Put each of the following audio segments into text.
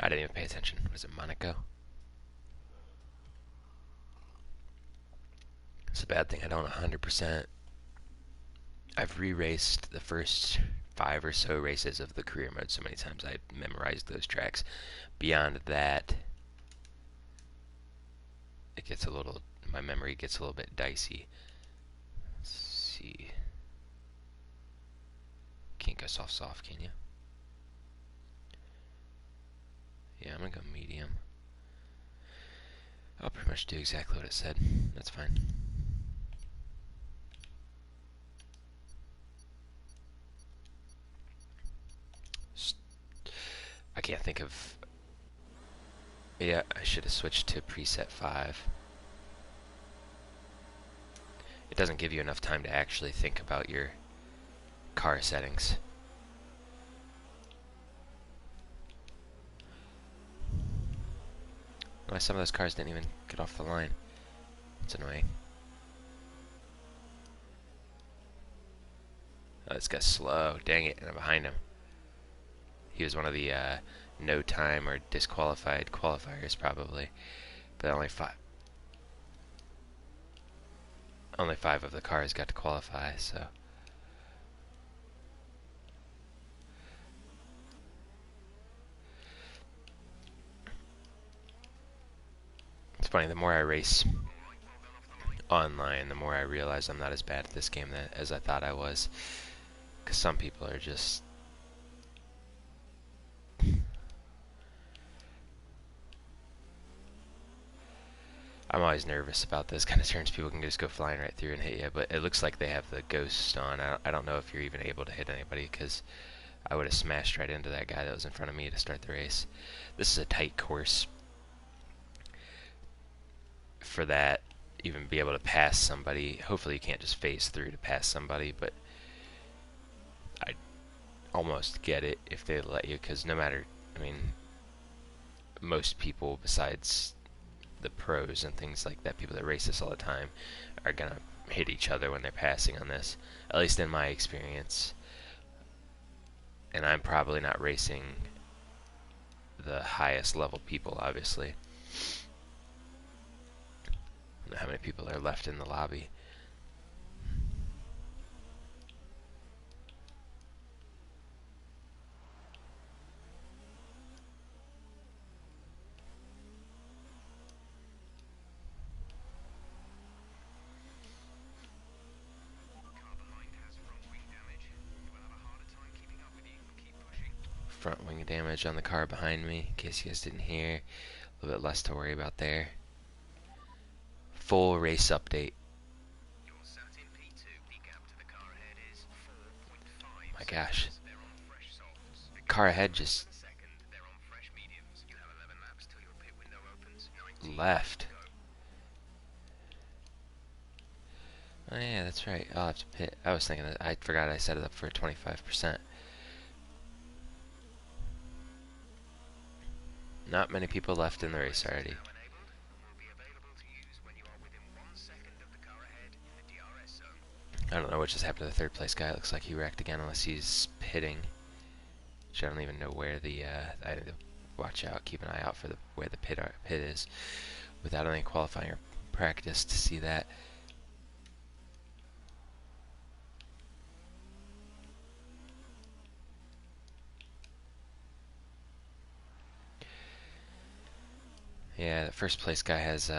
I didn't even pay attention. Was it Monaco? It's a bad thing I don't 100%. I've re-raced the first 5 or so races of the career mode so many times I memorized those tracks. Beyond that, it gets a little, my memory gets a little bit dicey. Let's see. Can't go soft, can you? Yeah, I'm gonna go medium. I'll pretty much do exactly what it said. That's fine. I can't think of... Yeah, I should have switched to preset 5. It doesn't give you enough time to actually think about your car settings. Why some of those cars didn't even get off the line. It's annoying. Oh, this guy's slow. Dang it, and I'm behind him. He was one of the no time or disqualified qualifiers probably. But only five of the cars got to qualify, so. It's funny, the more I race online, the more I realize I'm not as bad at this game as I thought I was. Because some people are just... I'm always nervous about this kind of turns. People can just go flying right through and hit you, but it looks like they have the ghost on. I don't know if you're even able to hit anybody, because I would have smashed right into that guy that was in front of me to start the race. This is a tight course. For that, even be able to pass somebody, hopefully you can't just phase through to pass somebody, but I almost get it if they let you, because no matter, I mean, most people besides the pros and things like that, people that race this all the time, are gonna hit each other when they're passing on this, at least in my experience. And I'm probably not racing the highest level people, obviously. I don't know how many people are left in the lobby. Front wing damage on the car behind me, in case you guys didn't hear. A little bit less to worry about there. Full race update. My gosh. Car ahead just left. Oh yeah, that's right. I'll have to pit. I was thinking that I forgot I set it up for 25%. Not many people left in the race already. I don't know what just happened to the third place guy. It looks like he wrecked again, unless he's pitting. Which I don't even know where the. I need to watch out, keep an eye out for where the pit is, without any qualifying or practice to see that. Yeah, the first place guy has.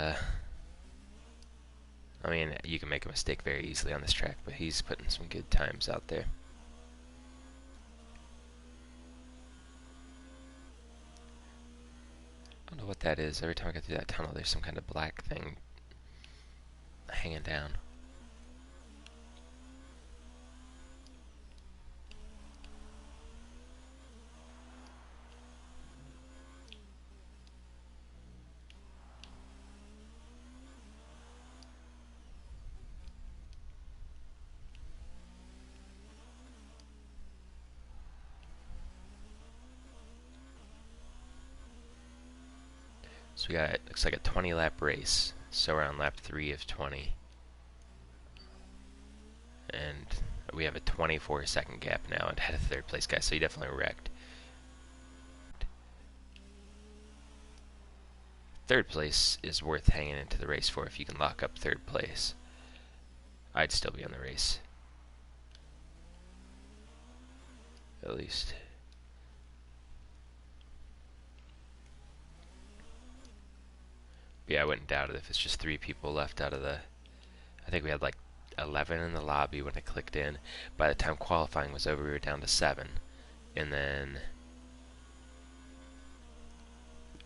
I mean, you can make a mistake very easily on this track, but he's putting some good times out there. I don't know what that is. Every time I get through that tunnel, there's some kind of black thing hanging down. So we got, looks like a 20 lap race. So we're on lap 3 of 20. And we have a 24-second gap now ahead of the third place guy, so he definitely wrecked. third place is worth hanging into the race for if you can lock up third place. I'd still be on the race. At least. Yeah, I wouldn't doubt it if it's just 3 people left out of the... I think we had like 11 in the lobby when I clicked in. By the time qualifying was over, we were down to 7. And then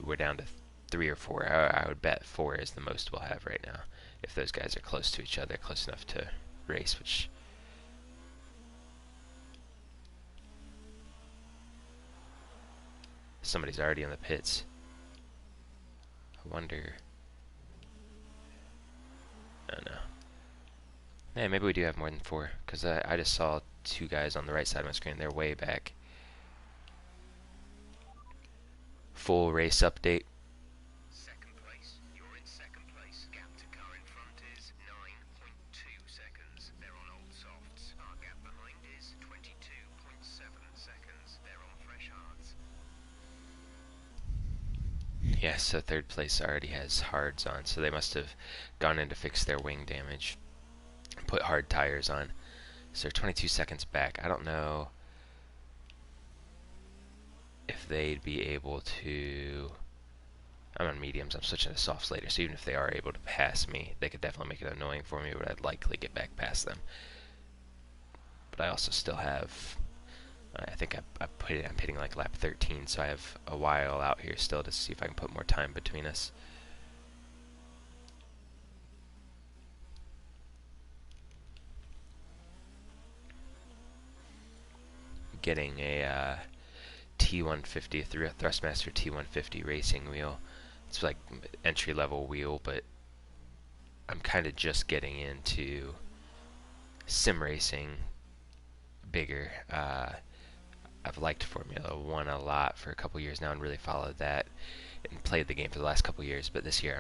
we're down to 3 or 4. I would bet 4 is the most we'll have right now. If those guys are close to each other, close enough to race, which... Somebody's already in the pits. I wonder... Oh no. Hey, maybe we do have more than 4, because I just saw 2 guys on the right side of my screen. They're way back. Full race update. Second place. You're in second place. Gap to car in front is 9.2 seconds. They're on old softs. Our gap behind is 22.7 seconds. They're on fresh hards. Yeah, so third place already has hards on, so they must have gone in to fix their wing damage. Put hard tires on. So they're 22 seconds back. I don't know if they'd be able to... I'm on mediums, I'm switching to softs later, so even if they are able to pass me, they could definitely make it annoying for me, but I'd likely get back past them. But I also still have... I think I'm hitting like lap 13, so I have a while out here still to see if I can put more time between us. Getting a T150, Thrustmaster T150 racing wheel. It's like entry-level wheel, but I'm kind of just getting into sim racing bigger. I've liked Formula 1 a lot for a couple years now and really followed that and played the game for the last couple years, but this year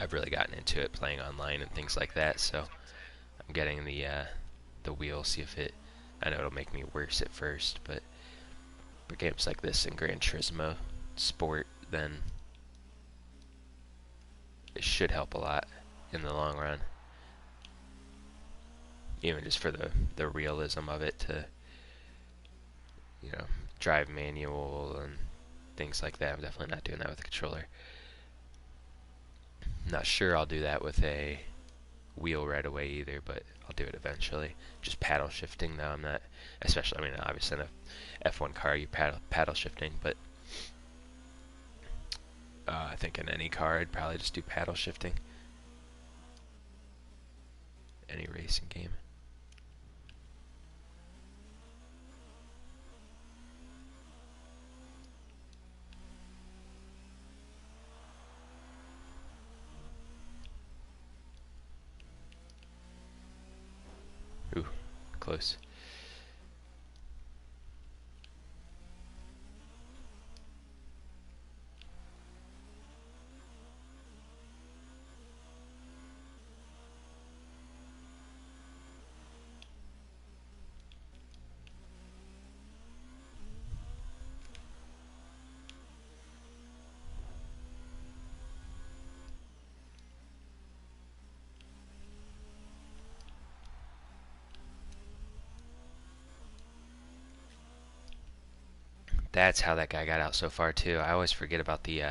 I've really gotten into it, playing online and things like that, so I'm getting the wheel, see if it... I know it'll make me worse at first, but for games like this in Gran Turismo Sport, then it should help a lot in the long run. Even just for the realism of it, to, you know, drive manual and things like that. I'm definitely not doing that with a controller. Not sure I'll do that with a wheel right away either, but I'll do it eventually. Just paddle shifting though, I'm not, especially, I mean, obviously in a F1 car you paddle shifting, but I think in any car I'd probably just do paddle shifting. Any racing game. Ooh, close. That's how that guy got out so far too. I always forget about the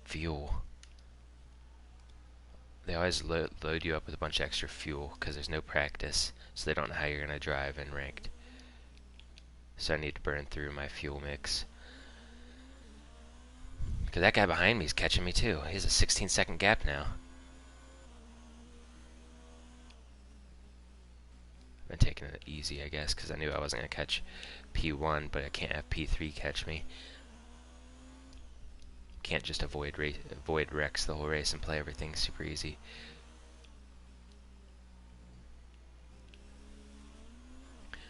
fuel. They always load you up with a bunch of extra fuel because there's no practice, so they don't know how you're going to drive in ranked. So I need to burn through my fuel mix. Because that guy behind me is catching me too. He has a 16-second gap now. I've been taking it easy, I guess, because I knew I wasn't going to catch P1, but I can't have P3 catch me. Can't just avoid wrecks the whole race and play everything super easy.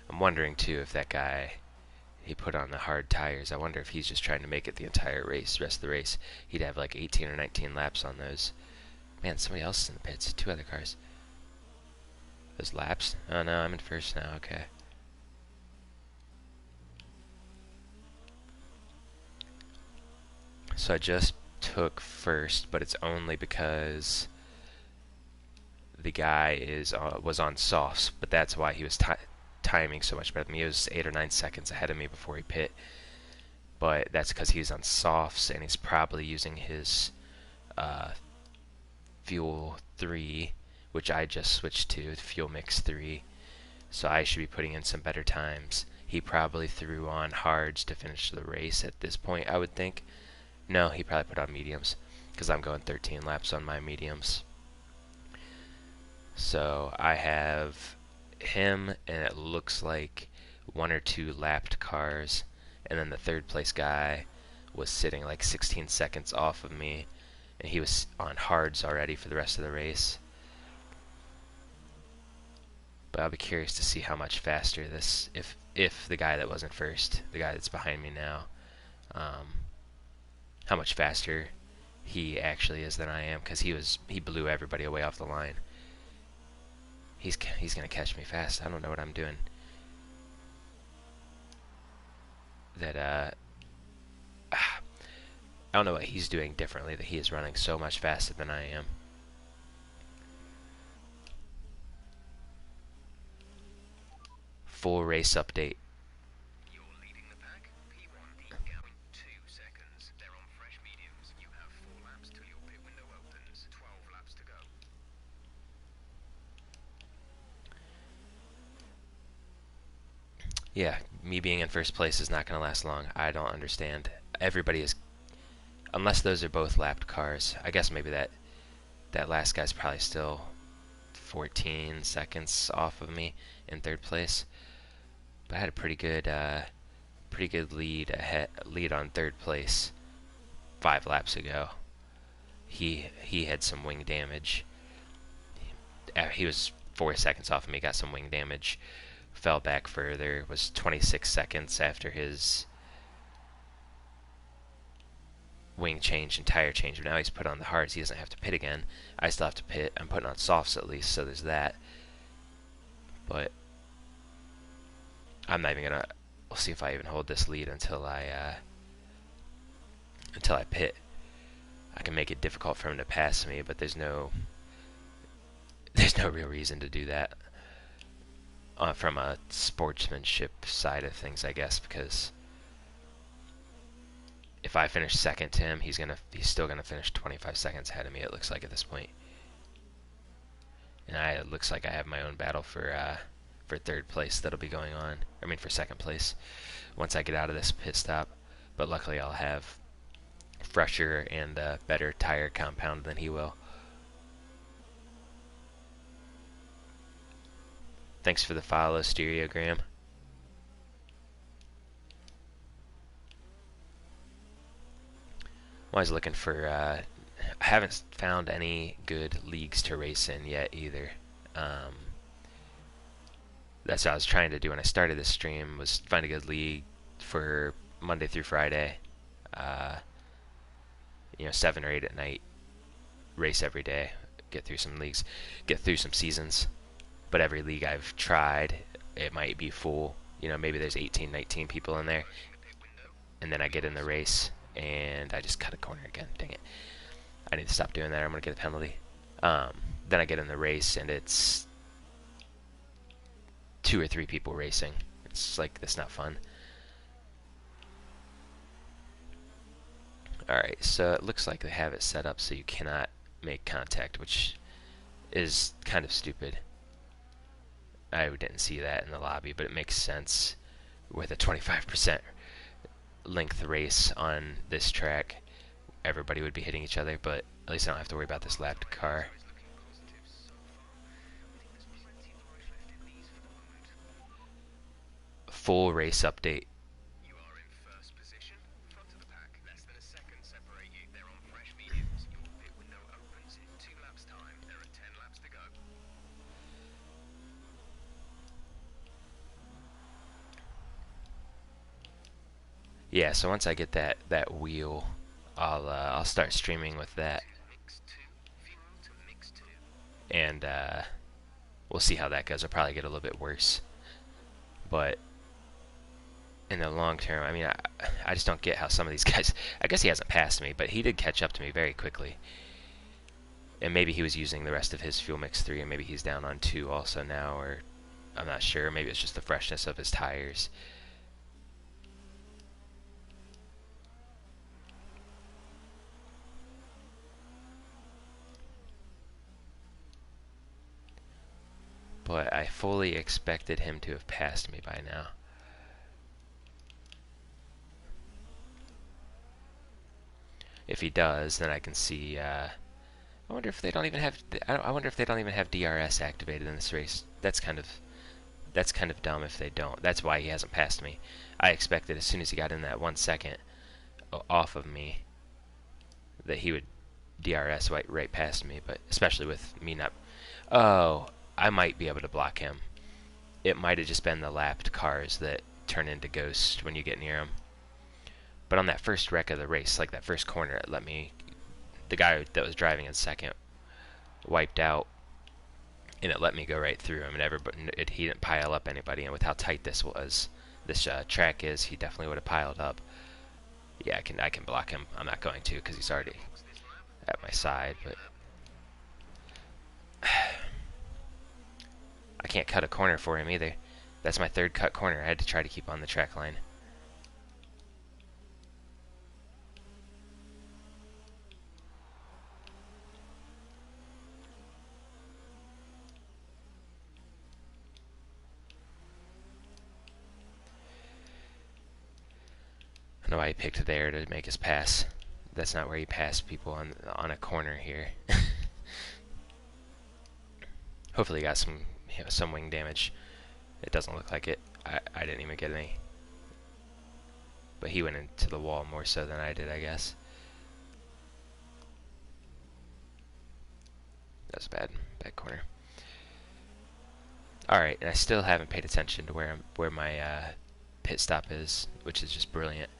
I'm wondering too if that guy, he put on the hard tires, I wonder if he's just trying to make it the entire race, rest of the race. He'd have like 18 or 19 laps on those. Man, somebody else is in the pits, 2 other cars. Those laps? Oh no, I'm in first now, okay. So I just took first, but it's only because the guy is was on softs, but that's why he was timing so much better than me. He was 8 or 9 seconds ahead of me before he pit, but that's because he's on softs and he's probably using his uh, fuel 3, which I just switched to fuel mix 3. So I should be putting in some better times. He probably threw on hards to finish the race at this point, I would think. No, he probably put on mediums because I'm going 13 laps on my mediums. So I have him, and it looks like one or two lapped cars, and then the third place guy was sitting like 16 seconds off of me, and he was on hards already for the rest of the race. But I'll be curious to see how much faster this, if the guy that wasn't first, the guy that's behind me now, how much faster he actually is than I am, because he blew everybody away off the line. He's gonna catch me fast. I don't know what I'm doing. That I don't know what he's doing differently. That he is running so much faster than I am. Full race update. You're leading the pack. P1 2 seconds. They're on fresh mediums. You have 4 laps till your pit window opens. 12 laps to go. Yeah, me being in first place is not going to last long. I don't understand. Everybody is, unless those are both lapped cars. I guess maybe that last guy's probably still 14 seconds off of me in third place. But I had a pretty good lead on third place 5 laps ago. He had some wing damage. He was 4 seconds off of me. Got some wing damage. Fell back further. Was 26 seconds after his wing change and tire change. But now he's put on the hards. He doesn't have to pit again. I still have to pit. I'm putting on softs at least, so there's that. But I'm not even gonna. We'll see if I even hold this lead until I pit. I can make it difficult for him to pass me, but there's no real reason to do that from a sportsmanship side of things, I guess, because if I finish second to him, he's still gonna finish 25 seconds ahead of me. It looks like at this point, and it looks like I have my own battle for third place that'll be going on. I mean, for second place once I get out of this pit stop. But luckily, I'll have fresher and better tire compound than he will. Thanks for the follow, Stereogram. I'm always looking for. I haven't found any good leagues to race in yet either. That's what I was trying to do when I started this stream, was find a good league for Monday through Friday. 7 or 8 at night. Race every day. Get through some leagues. Get through some seasons. But every league I've tried, it might be full. Maybe there's 18, 19 people in there. And then I get in the race, and I just cut a corner again. Dang it. I need to stop doing that, or I'm going to get a penalty. Then I get in the race, and it's 2 or 3 people racing. It's like, that's not fun. Alright, so it looks like they have it set up so you cannot make contact, which is kind of stupid. I didn't see that in the lobby, but it makes sense with a 25% length race on this track. Everybody would be hitting each other, but at least I don't have to worry about this lapped car. Full race update. You are in first position, front of the pack. Less than a second separate you. They're on fresh mediums. Your pit window opens in 2 laps time. There are 10 laps to go. Yeah, so once I get that wheel, I'll start streaming with that, Mix 2, fuel to mix 2. and we'll see how that goes. I'll probably get a little bit worse, but in the long term. I mean, I just don't get how some of these guys. I guess he hasn't passed me, but he did catch up to me very quickly. And maybe he was using the rest of his fuel mix 3, and maybe he's down on 2 also now, or I'm not sure. Maybe it's just the freshness of his tires. But I fully expected him to have passed me by now. If he does, then I can see. I wonder if they don't even have. I wonder if they don't even have DRS activated in this race. That's kind of dumb if they don't. That's why he hasn't passed me. I expected as soon as he got in that 1 second off of me that he would DRS right past me. But especially with me not. Oh, I might be able to block him. It might have just been the lapped cars that turn into ghosts when you get near them. But on that first wreck of the race, like that first corner, it let me. The guy that was driving in second wiped out, and it let me go right through him. And he didn't pile up anybody. And with how tight this track is, he definitely would have piled up. Yeah, I can block him. I'm not going to because he's already at my side. But I can't cut a corner for him either. That's my third cut corner. I had to try to keep on the track line. I know why he picked there to make his pass. That's not where he passed people on a corner here. Hopefully he got some wing damage. It doesn't look like it. I didn't even get any. But he went into the wall more so than I did, I guess. That was a bad corner. Alright, and I still haven't paid attention to where my pit stop is, which is just brilliant.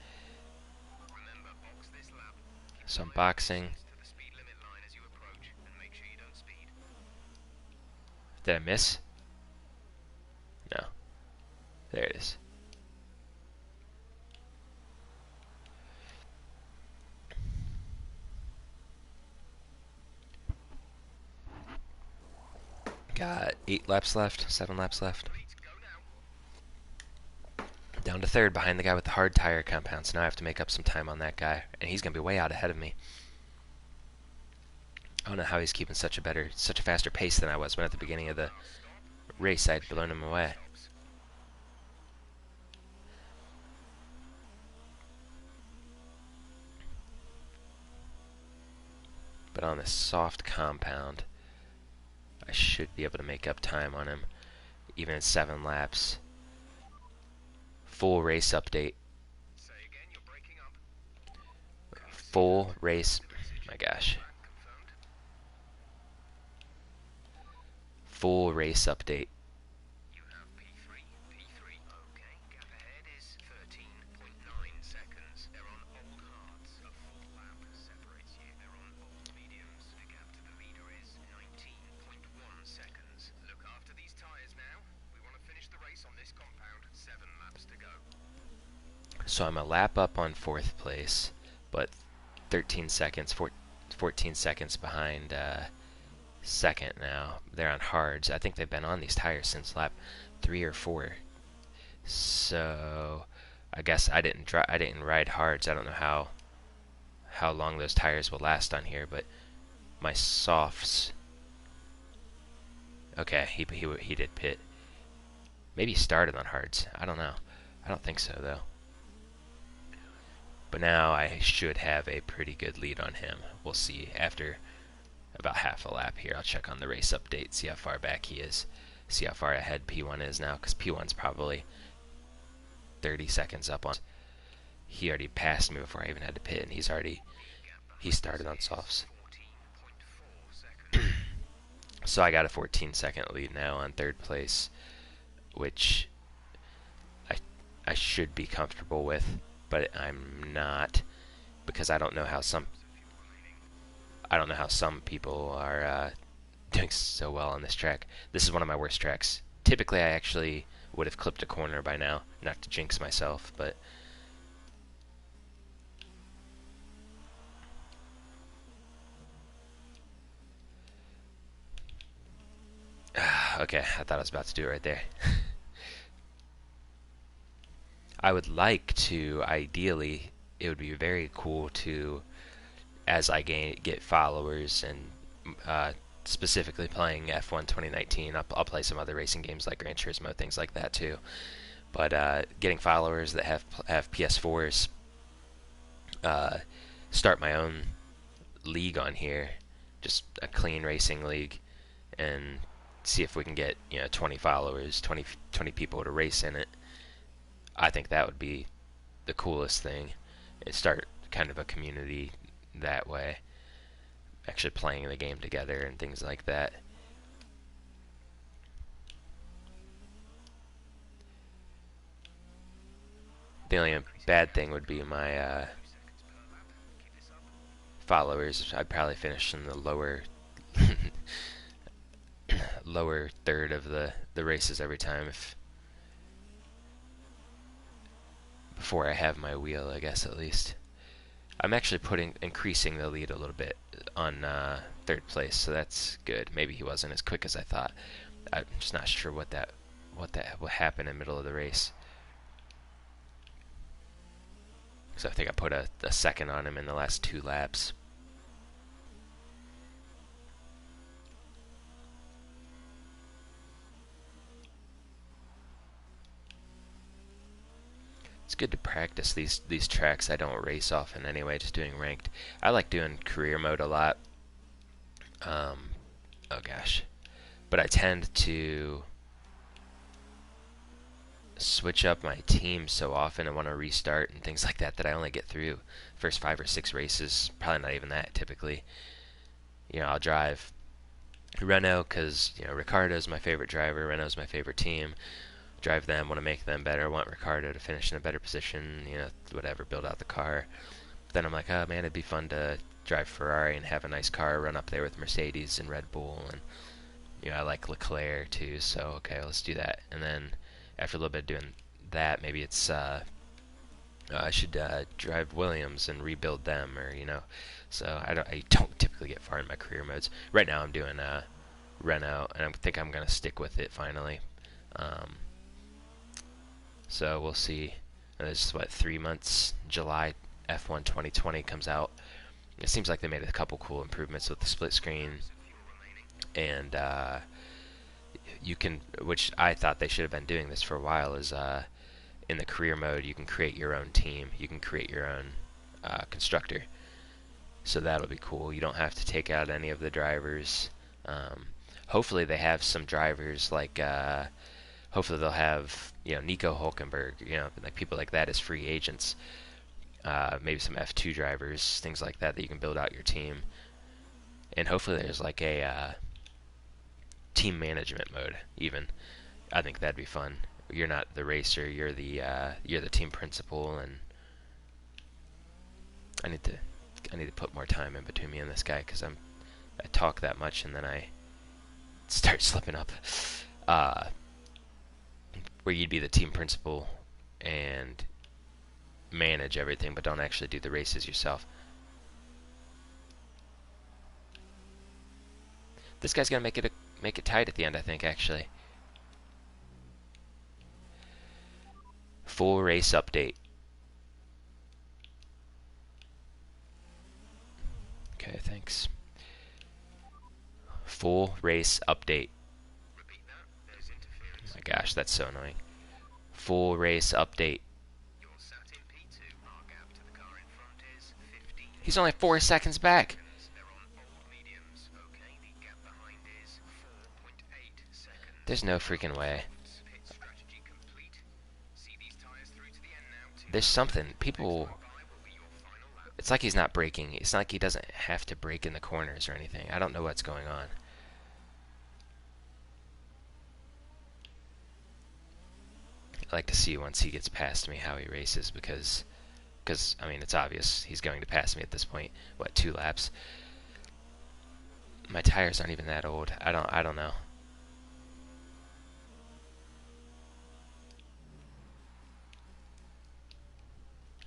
So I'm boxing. Did I miss? No. There it is. Got 8 laps left, 7 laps left. Down to third behind the guy with the hard tire compound, so now I have to make up some time on that guy, and he's going to be way out ahead of me. I don't know how he's keeping such a faster pace than I was when at the beginning of the race I'd blown him away. But on this soft compound, I should be able to make up time on him, even in 7 laps. Full race update. Full race. My gosh. Full race update. You have P3, P3. Okay, gap ahead is 13.9 seconds. They're on old hards. A full lap separates you. They're on old mediums. The gap to the leader is 19.1 seconds. Look after these tyres now. We want to finish the race on this compound. 7 laps to go. So I'm a lap up on 4th place, but 13 seconds, 14 seconds behind second now. They're on hards. I think they've been on these tires since lap 3 or 4. So I guess I didn't ride hards. I don't know how long those tires will last on here, but my softs. Okay, he did pit. Maybe he started on hards. I don't know. I don't think so though. But now I should have a pretty good lead on him. We'll see after about half a lap here. I'll check on the race update, see how far back he is, see how far ahead P1 is now, because P1's probably 30 seconds up on. He already passed me before I even had to pit, and he started on softs. So I got a 14-second lead now on 3rd place, which I should be comfortable with, but I'm not, because I don't know how some people are doing so well on this track. This is one of my worst tracks. Typically, I actually would have clipped a corner by now. Not to jinx myself, but okay, I thought I was about to do it right there. I would like to, ideally, it would be very cool to, as I get followers and specifically playing F1 2019, I'll play some other racing games like Gran Turismo, things like that too. But getting followers that have PS4s, uh, start my own league on here, just a clean racing league, and see if we can get 20 followers, 20 people to race in it. I think that would be the coolest thing. And start kind of a community that way, actually playing the game together and things like that. The only bad thing would be my followers. I'd probably finish in the lower third of the races every time if before I have my wheel, I guess at least. I'm actually increasing the lead a little bit on third place, so that's good. Maybe he wasn't as quick as I thought. I'm just not sure what happened in the middle of the race. So I think I put a second on him in the last 2 laps. It's good to practice these tracks. I don't race often anyway, just doing ranked. I like doing career mode a lot. Oh gosh. But I tend to switch up my team so often and want to restart and things like that I only get through first 5 or 6 races. Probably not even that typically. I'll drive Renault because Ricardo's my favorite driver. Renault's my favorite team. Drive them, want to make them better. Want Ricardo to finish in a better position. Whatever, build out the car. Then I'm like, oh man, it'd be fun to drive Ferrari and have a nice car, run up there with Mercedes and Red Bull, and I like Leclerc too. So okay, let's do that. And then after a little bit of doing that, maybe it's I should drive Williams and rebuild them, or So I don't typically get far in my career modes. Right now I'm doing Renault, and I think I'm gonna stick with it finally. So we'll see. This is 3 months. July F1 2020 comes out. It seems like they made a couple cool improvements with the split screen, and you can, which I thought they should have been doing this for a while, is in the career mode you can create your own team. You can create your own constructor. So that'll be cool. You don't have to take out any of the drivers. Hopefully they have some drivers like hopefully they'll have Nico Hulkenberg, like people like that as free agents. Maybe some F2 drivers, things like that you can build out your team. And hopefully there's like a team management mode even. I think that'd be fun. You're not the racer, you're the team principal, and I need to put more time in between me and this guy because I talk that much and then I start slipping up. Where you'd be the team principal and manage everything, but don't actually do the races yourself. This guy's gonna make it tight at the end, I think. Actually, full race update. Okay, thanks. Full race update. Oh my gosh, that's so annoying. Full race update. He's only 4 seconds back. There's no freaking way. There's something. People... It's like he's not braking. It's not like he doesn't have to brake in the corners or anything. I don't know what's going on. I'd like to see once he gets past me how he races because I mean, it's obvious he's going to pass me at this point. What, 2 laps? My tires aren't even that old. I don't know.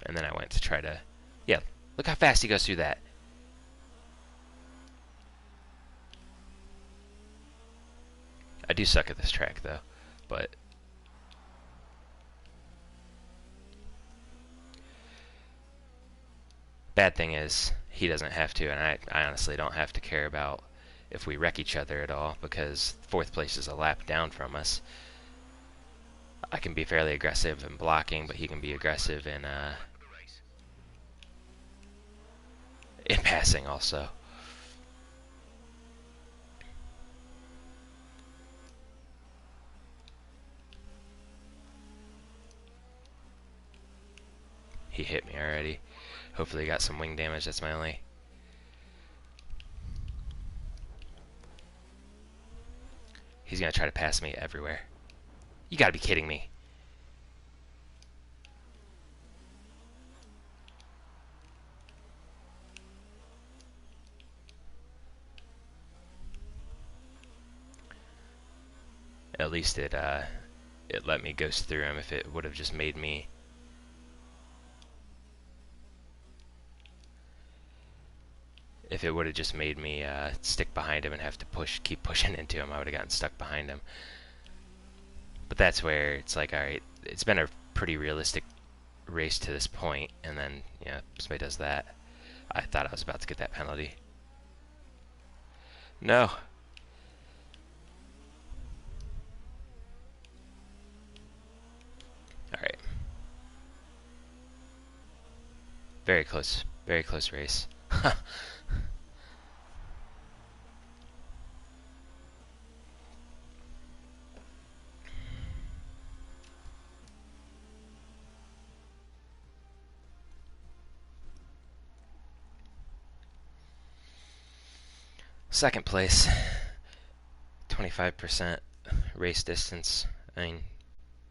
and then I went to try to, yeah, look how fast he goes through that. I do suck at this track though, but bad thing is he doesn't have to, and I honestly don't have to care about if we wreck each other at all, because fourth place is a lap down from us. I can be fairly aggressive in blocking, but he can be aggressive in passing also. He hit me already. Hopefully he got some wing damage. That's my only. He's gonna try to pass me everywhere. You gotta be kidding me. At least it let me ghost through him. If it would have just made me stick behind him and have to keep pushing into him, I would have gotten stuck behind him. But that's where it's like, all right, it's been a pretty realistic race to this point, and then somebody does that. I thought I was about to get that penalty. No. All right. Very close race. Second place, 25% race distance. I mean,